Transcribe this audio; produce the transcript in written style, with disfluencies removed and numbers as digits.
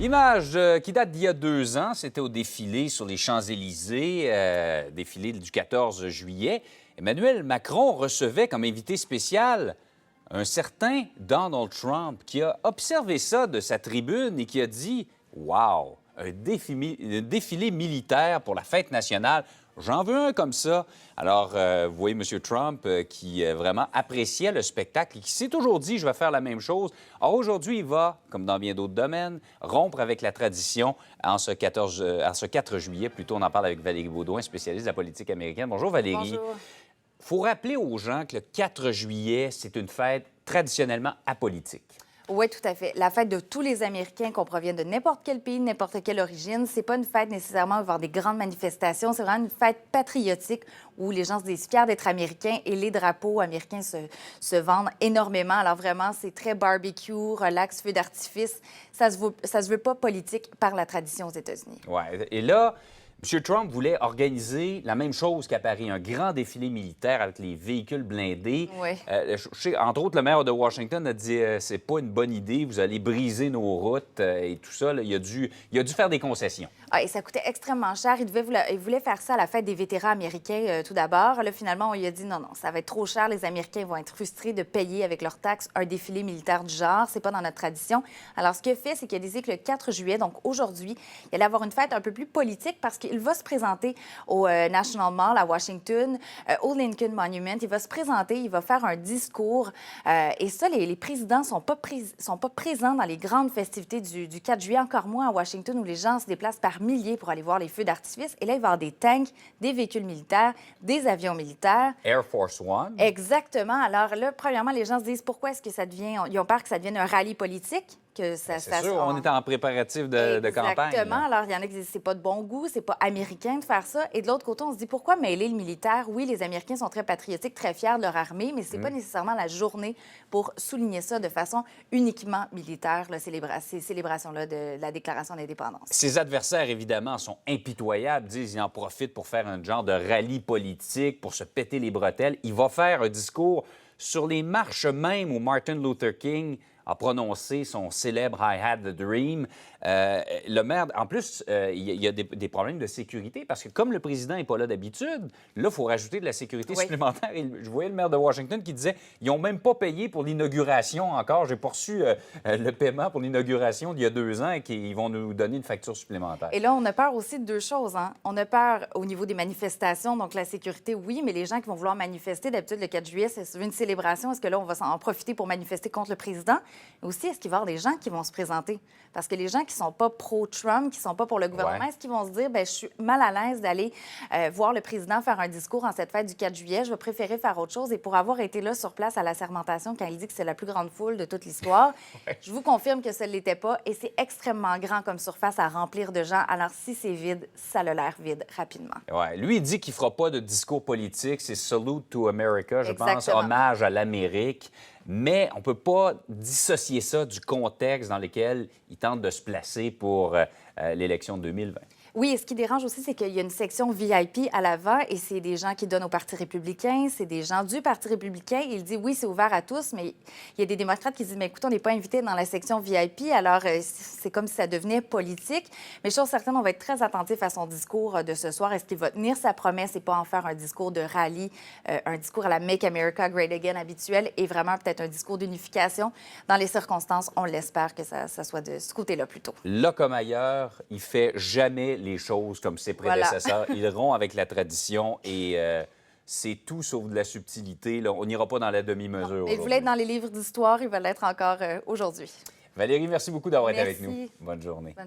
Image qui date d'il y a 2 ans, c'était au défilé sur les Champs-Élysées, défilé du 14 juillet. Emmanuel Macron recevait comme invité spécial un certain Donald Trump qui a observé ça de sa tribune et qui a dit « Wow, un défilé militaire pour la fête nationale. J'en veux un comme ça. » Alors, vous voyez M. Trump qui vraiment appréciait le spectacle et qui s'est toujours dit « Je vais faire la même chose. » Alors aujourd'hui, il va, comme dans bien d'autres domaines, rompre avec la tradition en ce 4 juillet. Plutôt, on en parle avec Valérie Beaudoin, spécialiste de la politique américaine. Bonjour Valérie. Bonjour. Il faut rappeler aux gens que le 4 juillet, c'est une fête traditionnellement apolitique. Oui, tout à fait. La fête de tous les Américains, qu'on provienne de n'importe quel pays, de n'importe quelle origine, c'est pas une fête nécessairement où il va y avoir des grandes manifestations. C'est vraiment une fête patriotique où les gens se disent fiers d'être Américains et les drapeaux américains se vendent énormément. Alors vraiment, c'est très barbecue, relax, feu d'artifice. Ça se veut pas politique par la tradition aux États-Unis. Oui. Et là, M. Trump voulait organiser la même chose qu'à Paris, un grand défilé militaire avec les véhicules blindés. Oui. Je sais, entre autres, le maire de Washington a dit c'est pas une bonne idée, vous allez briser nos routes et tout ça. Là, il a dû faire des concessions. Ah, et ça coûtait extrêmement cher. Il voulait faire ça à la fête des vétérans américains tout d'abord. Là, finalement, on lui a dit non, ça va être trop cher. Les Américains vont être frustrés de payer avec leurs taxes un défilé militaire du genre. C'est pas dans notre tradition. Alors, ce qu'il a fait, c'est qu'il a décidé que le 4 juillet, donc aujourd'hui, il allait avoir une fête un peu plus politique parce qu'il va se présenter au National Mall à Washington, au Lincoln Monument. Il va se présenter, il va faire un discours. Et ça, les présidents ne sont pas présents dans les grandes festivités du 4 juillet, encore moins à Washington, où les gens se déplacent par milliers pour aller voir les feux d'artifice. Et là, il va y avoir des tanks, des véhicules militaires, des avions militaires. Air Force One. Exactement. Alors là, premièrement, les gens se disent pourquoi est-ce que ça devient... Ils ont peur que ça devienne un rallye politique. C'est sûr, on est en préparatif de campagne. Exactement. Alors, il y en a qui disent c'est pas de bon goût, c'est pas américain de faire ça. Et de l'autre côté, on se dit pourquoi mêler le militaire? Oui, les Américains sont très patriotiques, très fiers de leur armée, mais c'est pas nécessairement la journée pour souligner ça de façon uniquement militaire, ces célébrations-là de la Déclaration d'indépendance. Ses adversaires, évidemment, sont impitoyables, disent ils en profitent pour faire un genre de rallye politique, pour se péter les bretelles. Il va faire un discours sur les marches même où Martin Luther King a prononcé son célèbre I had the dream. Le maire, en plus, il y a des problèmes de sécurité parce que comme le président n'est pas là d'habitude, là, il faut rajouter de la sécurité supplémentaire. Et je voyais le maire de Washington qui disait ils n'ont même pas payé pour l'inauguration encore. J'ai pas reçu le paiement pour l'inauguration d'il y a 2 ans et qu'ils vont nous donner une facture supplémentaire. Et là, on a peur aussi de 2 choses. Hein? On a peur au niveau des manifestations, donc la sécurité, oui, mais les gens qui vont vouloir manifester, d'habitude, le 4 juillet, c'est une célébration. Est-ce que là, on va en profiter pour manifester contre le président? Aussi, est-ce qu'il va y avoir des gens qui vont se présenter? Parce que les gens qui ne sont pas pro-Trump, qui ne sont pas pour le gouvernement, est-ce qu'ils vont se dire, bien, je suis mal à l'aise d'aller voir le président faire un discours en cette fête du 4 juillet, je vais préférer faire autre chose. Et pour avoir été là sur place à la sermentation, quand il dit que c'est la plus grande foule de toute l'histoire, je vous confirme que ça ne l'était pas. Et c'est extrêmement grand comme surface à remplir de gens. Alors, si c'est vide, ça a l'air vide rapidement. Ouais. Lui, il dit qu'il ne fera pas de discours politique. C'est Salute to America, je pense, hommage à l'Amérique. Mais on ne peut pas dissocier ça du contexte dans lequel il tente de se placer pour l'élection de 2020. Oui, et ce qui dérange aussi, c'est qu'il y a une section VIP à l'avant et c'est des gens qui donnent au Parti républicain, c'est des gens du Parti républicain. Il dit oui, c'est ouvert à tous, mais il y a des démocrates qui disent mais écoute, on n'est pas invité dans la section VIP, alors c'est comme si ça devenait politique. Mais chose certaine, on va être très attentif à son discours de ce soir. Est-ce qu'il va tenir sa promesse et pas en faire un discours de rallye, un discours à la Make America Great Again habituel et vraiment peut-être un discours d'unification? Dans les circonstances, on l'espère que ça soit de ce côté-là plutôt. Là comme ailleurs, il fait jamais les choses comme ses prédécesseurs. Voilà. Ils rompt avec la tradition et c'est tout sauf de la subtilité. Là. On n'ira pas dans la demi-mesure. Il voulait être dans les livres d'histoire, il va l'être encore aujourd'hui. Valérie, merci beaucoup d'avoir été avec nous. Bonne journée. Bonne journée.